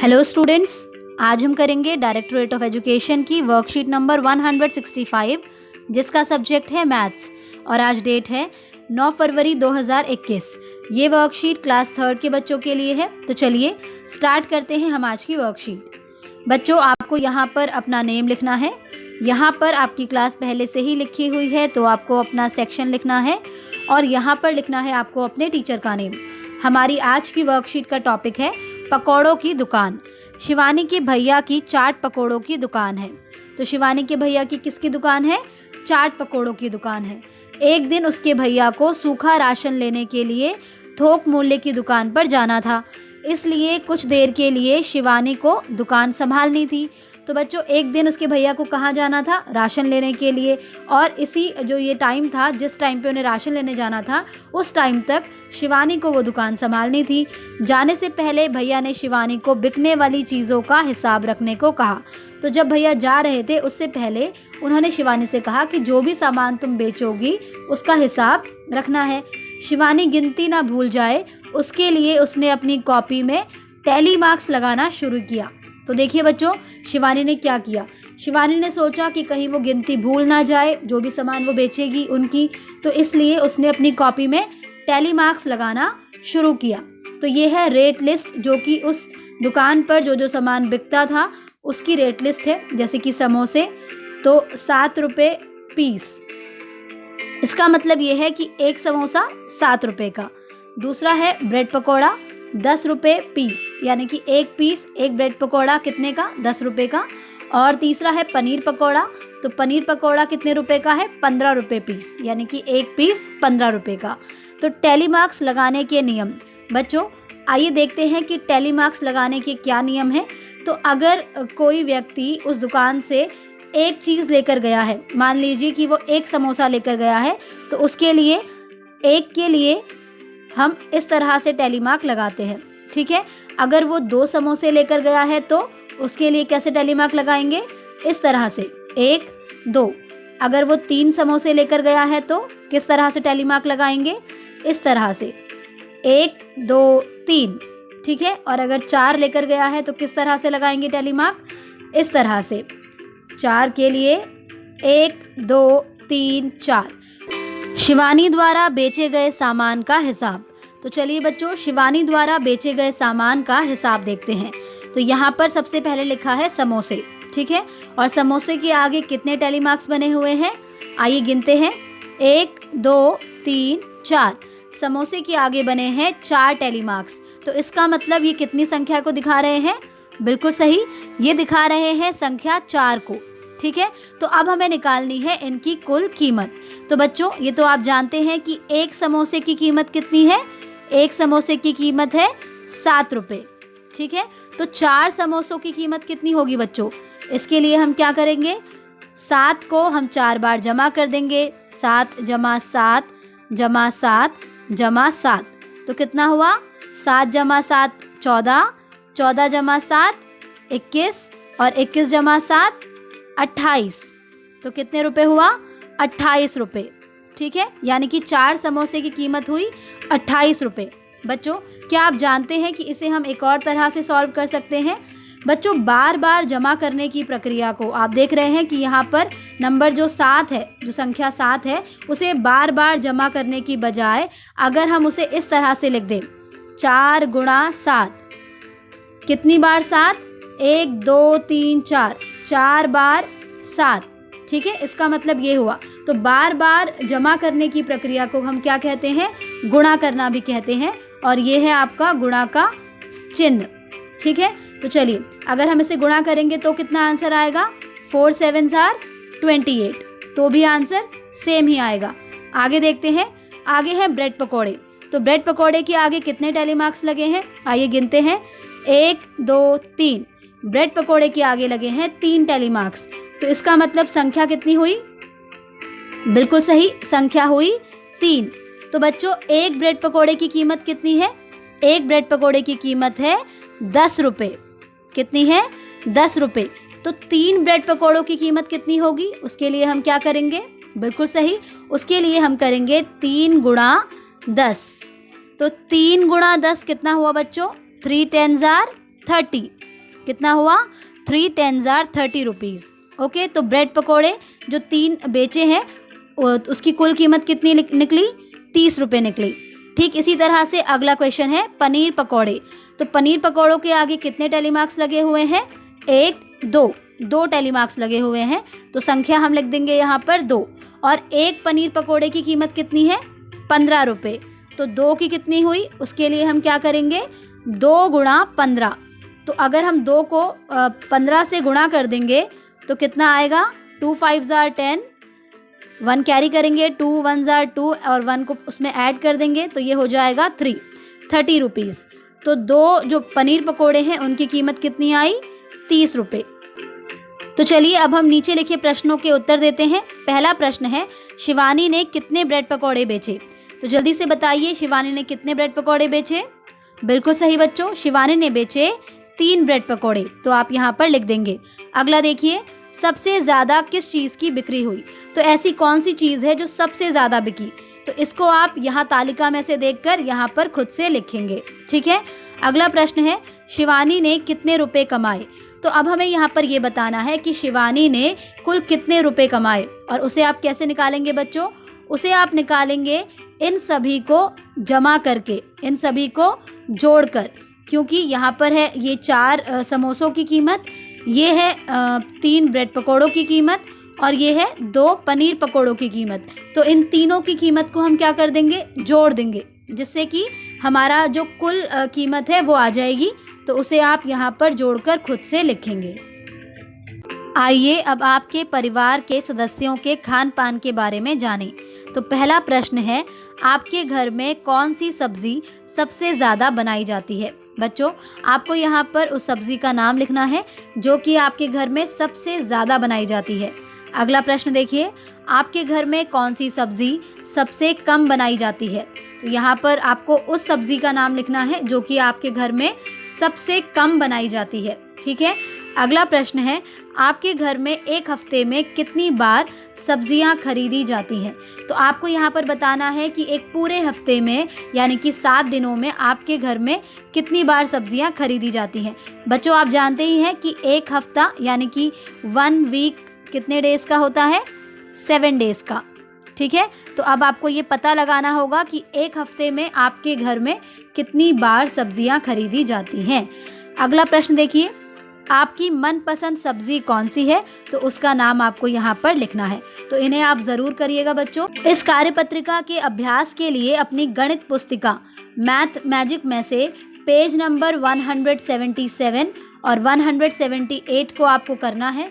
Hello students, आज हम करेंगे डायरेक्टरेट ऑफ एजुकेशन की वर्कशीट नंबर 165 जिसका सब्जेक्ट है मैथ्स और आज डेट है 9 फरवरी 2021। ये वर्कशीट क्लास 3 के बच्चों के लिए है। तो चलिए स्टार्ट करते हैं हम आज की वर्कशीट। बच्चों, आपको यहाँ पर अपना नेम लिखना है। यहाँ पर आपकी क्लास पहले से ही लिखी हुई है तो आपको अपना सेक्शन लिखना है और यहाँ पर लिखना है आपको अपने टीचर का नेम। हमारी आज की वर्कशीट का टॉपिक है पकौड़ों की दुकान। शिवानी के भैया की चाट पकौड़ों की दुकान है। तो शिवानी के भैया की किसकी दुकान है? चाट पकौड़ों की दुकान है। एक दिन उसके भैया को सूखा राशन लेने के लिए थोक मूल्य की दुकान पर जाना था, इसलिए कुछ देर के लिए शिवानी को दुकान संभालनी थी। तो बच्चों, एक दिन उसके भैया को कहाँ जाना था? राशन लेने के लिए। और इसी जो ये टाइम था, जिस टाइम पे उन्हें राशन लेने जाना था, उस टाइम तक शिवानी को वो दुकान संभालनी थी। जाने से पहले भैया ने शिवानी को बिकने वाली चीज़ों का हिसाब रखने को कहा। तो जब भैया जा रहे थे उससे पहले उन्होंने शिवानी से कहा कि जो भी सामान तुम बेचोगी उसका हिसाब रखना है। शिवानी गिनती ना भूल जाए, उसके लिए उसने अपनी कॉपी में टैली मार्क्स लगाना शुरू किया। तो देखिए बच्चों, शिवानी ने क्या किया। शिवानी ने सोचा कि कहीं वो गिनती भूल ना जाए जो भी सामान वो बेचेगी उनकी, तो इसलिए उसने अपनी कॉपी में टैली मार्क्स लगाना शुरू किया। तो ये है रेट लिस्ट, जो कि उस दुकान पर जो जो सामान बिकता था उसकी रेट लिस्ट है। जैसे कि समोसे तो 7 रुपये पीस, इसका मतलब ये है कि एक समोसा 7 रुपये का। दूसरा है ब्रेड पकौड़ा 10 रुपये पीस, यानी कि एक पीस एक ब्रेड पकौड़ा कितने का? 10 रुपये का। और तीसरा है पनीर पकौड़ा, तो पनीर पकौड़ा कितने रुपए का है? 15 रुपये पीस, यानी कि एक पीस 15 रुपये का। तो टैली मार्क्स लगाने के नियम। बच्चों, आइए देखते हैं कि टैली मार्क्स लगाने के क्या नियम है। तो अगर कोई व्यक्ति उस दुकान से एक चीज़ लेकर गया है, मान लीजिए कि वो एक समोसा लेकर गया है, तो उसके लिए एक के लिए हम इस तरह से टैली मार्क लगाते हैं, ठीक है। अगर वो 2 समोसे लेकर गया है तो उसके लिए कैसे टैली मार्क लगाएंगे? इस तरह से 1 2। अगर वो 3 समोसे लेकर गया है तो किस तरह से टैली मार्क लगाएंगे? इस तरह से 1 2 3, ठीक है। और अगर 4 लेकर गया है तो किस तरह से लगाएंगे टैली मार्क? इस तरह से 4 के लिए 1 2 3 4। शिवानी द्वारा बेचे गए सामान का हिसाब। तो चलिए बच्चों, शिवानी द्वारा बेचे गए सामान का हिसाब देखते हैं। तो यहाँ पर सबसे पहले लिखा है समोसे, ठीक है। और समोसे के आगे कितने टैली मार्क्स बने हुए हैं? आइए गिनते हैं। 1 2 3 4। समोसे के आगे बने हैं 4 टैली मार्क्स। तो इसका मतलब ये कितनी संख्या को दिखा रहे हैं? बिल्कुल सही, ये दिखा रहे हैं संख्या 4 को, ठीक है। तो अब हमें निकालनी है इनकी कुल कीमत। तो बच्चों, ये तो आप जानते हैं कि एक समोसे की कीमत कितनी है? एक समोसे की कीमत है 7 रुपये, ठीक है। तो 4 समोसों की कीमत कितनी होगी बच्चों? इसके लिए हम क्या करेंगे? 7 को हम 4 बार जमा कर देंगे। 7 जमा 7 जमा 7 जमा 7, तो कितना हुआ? 7 जमा 7 14, 14 जमा 7 21 और 21 जमा 7 28। तो कितने रुपए हुआ? 28 रुपये, ठीक है। यानी कि 4 समोसे की कीमत हुई 28 रुपये। बच्चों, क्या आप जानते हैं कि इसे हम एक और तरह से सॉल्व कर सकते हैं? बच्चों, बार बार जमा करने की प्रक्रिया को आप देख रहे हैं कि यहाँ पर नंबर जो 7 है, जो संख्या 7 है, उसे बार बार जमा करने की बजाय अगर हम उसे इस तरह से लिख दें 4 गुणा 7, कितनी बार 7? 1 2 3 4, 4 बार 7, ठीक है। इसका मतलब ये हुआ। तो बार बार जमा करने की प्रक्रिया को हम क्या कहते हैं? गुणा करना भी कहते हैं। और ये है आपका गुणा का चिन्ह, ठीक है। तो चलिए, अगर हम इसे गुणा करेंगे तो कितना आंसर आएगा? 4 7 28, तो भी आंसर सेम ही आएगा। आगे देखते हैं। आगे है ब्रेड पकौड़े। तो ब्रेड पकौड़े के आगे कितने टैली मार्क्स लगे हैं? आइए गिनते हैं। 1 2 3। ब्रेड पकौड़े के आगे लगे हैं 3 टैली मार्क्स। तो इसका मतलब संख्या कितनी हुई? बिल्कुल सही, संख्या हुई 3। तो बच्चों, एक ब्रेड पकौड़े की कीमत कितनी है? एक ब्रेड पकौड़े की कीमत है 10 रुपये। कितनी है? 10 रुपये। तो 3 ब्रेड पकौड़ों की कीमत कितनी होगी? उसके लिए हम क्या करेंगे? बिल्कुल सही, उसके लिए हम करेंगे 3 गुणा 10। तो 3 गुणा 10 कितना हुआ बच्चों? 3 10 30, कितना हुआ, 3 10s are 30 रुपीज़। ओके, तो ब्रेड पकोड़े जो 3 बेचे हैं उसकी कुल कीमत कितनी निकली, 30 रुपये निकली। ठीक इसी तरह से अगला क्वेश्चन है पनीर पकोड़े। तो पनीर पकोड़ों के आगे कितने टेली मार्क्स लगे हुए हैं, 1 2 टेली मार्क्स लगे हुए हैं, तो संख्या हम लिख देंगे यहाँ पर 2। और एक पनीर पकोड़े की कीमत कितनी है, 15 रुपये। तो 2 की कितनी हुई, उसके लिए हम क्या करेंगे, 2 गुणा 15। तो अगर हम 2 को 15 से गुणा कर देंगे तो कितना आएगा, 2 5s are 10, 1 कैरी करेंगे, 2 1s are 2 और 1 को उसमें ऐड कर देंगे तो ये हो जाएगा 30 रुपीज़। तो 2 जो पनीर पकोड़े हैं उनकी कीमत कितनी आई, 30 रुपये। तो चलिए अब हम नीचे लिखे प्रश्नों के उत्तर देते हैं। पहला प्रश्न है शिवानी ने कितने ब्रेड पकोड़े बेचे। तो जल्दी से बताइए शिवानी ने कितने ब्रेड पकोड़े बेचे। बिल्कुल सही बच्चों, शिवानी ने बेचे 3 ब्रेड पकोड़े, तो आप यहाँ पर लिख देंगे। अगला देखिए, सबसे ज़्यादा किस चीज़ की बिक्री हुई। तो ऐसी कौन सी चीज़ है जो सबसे ज़्यादा बिकी, तो इसको आप यहाँ तालिका में से देखकर यहाँ पर खुद से लिखेंगे। ठीक है, अगला प्रश्न है शिवानी ने कितने रुपए कमाए। तो अब हमें यहाँ पर ये बताना है कि शिवानी ने कुल कितने रुपए कमाए, और उसे आप कैसे निकालेंगे बच्चों, उसे आप निकालेंगे इन सभी को जमा करके, इन सभी को जोड़कर, क्योंकि यहाँ पर है ये 4 समोसों की कीमत, ये है 3 ब्रेड पकोड़ों की कीमत और ये है 2 पनीर पकोड़ों की कीमत। तो इन तीनों की कीमत को हम क्या कर देंगे, जोड़ देंगे, जिससे कि हमारा जो कुल कीमत है वो आ जाएगी। तो उसे आप यहाँ पर जोड़कर खुद से लिखेंगे। आइए अब आपके परिवार के सदस्यों के खान पान के बारे में जानें। तो पहला प्रश्न है, आपके घर में कौन सी सब्ज़ी सबसे ज़्यादा बनाई जाती है। बच्चों आपको यहाँ पर उस सब्ज़ी का नाम लिखना है जो कि आपके घर में सबसे ज़्यादा बनाई जाती है। अगला प्रश्न देखिए, आपके घर में कौन सी सब्ज़ी सबसे कम बनाई जाती है। तो यहाँ पर आपको उस सब्ज़ी का नाम लिखना है जो कि आपके घर में सबसे कम बनाई जाती है। ठीक है, अगला प्रश्न है, आपके घर में एक हफ्ते में कितनी बार सब्जियां खरीदी जाती हैं। तो आपको यहाँ पर बताना है कि एक पूरे हफ्ते में यानी कि 7 दिनों में आपके घर में कितनी बार सब्जियां खरीदी जाती हैं। बच्चों आप जानते ही हैं कि एक हफ्ता यानी कि 1 वीक कितने डेज़ का होता है, 7 डेज़ का। ठीक है, तो अब आपको ये पता लगाना होगा कि एक हफ्ते में आपके घर में कितनी बार सब्जियां खरीदी जाती हैं। अगला प्रश्न देखिए, आपकी मनपसंद सब्जी कौन सी है। तो उसका नाम आपको यहाँ पर लिखना है। तो इन्हें आप ज़रूर करिएगा बच्चों। इस कार्यपत्रिका के अभ्यास के लिए अपनी गणित पुस्तिका मैथ मैजिक में से पेज नंबर 177 और 178 को आपको करना है।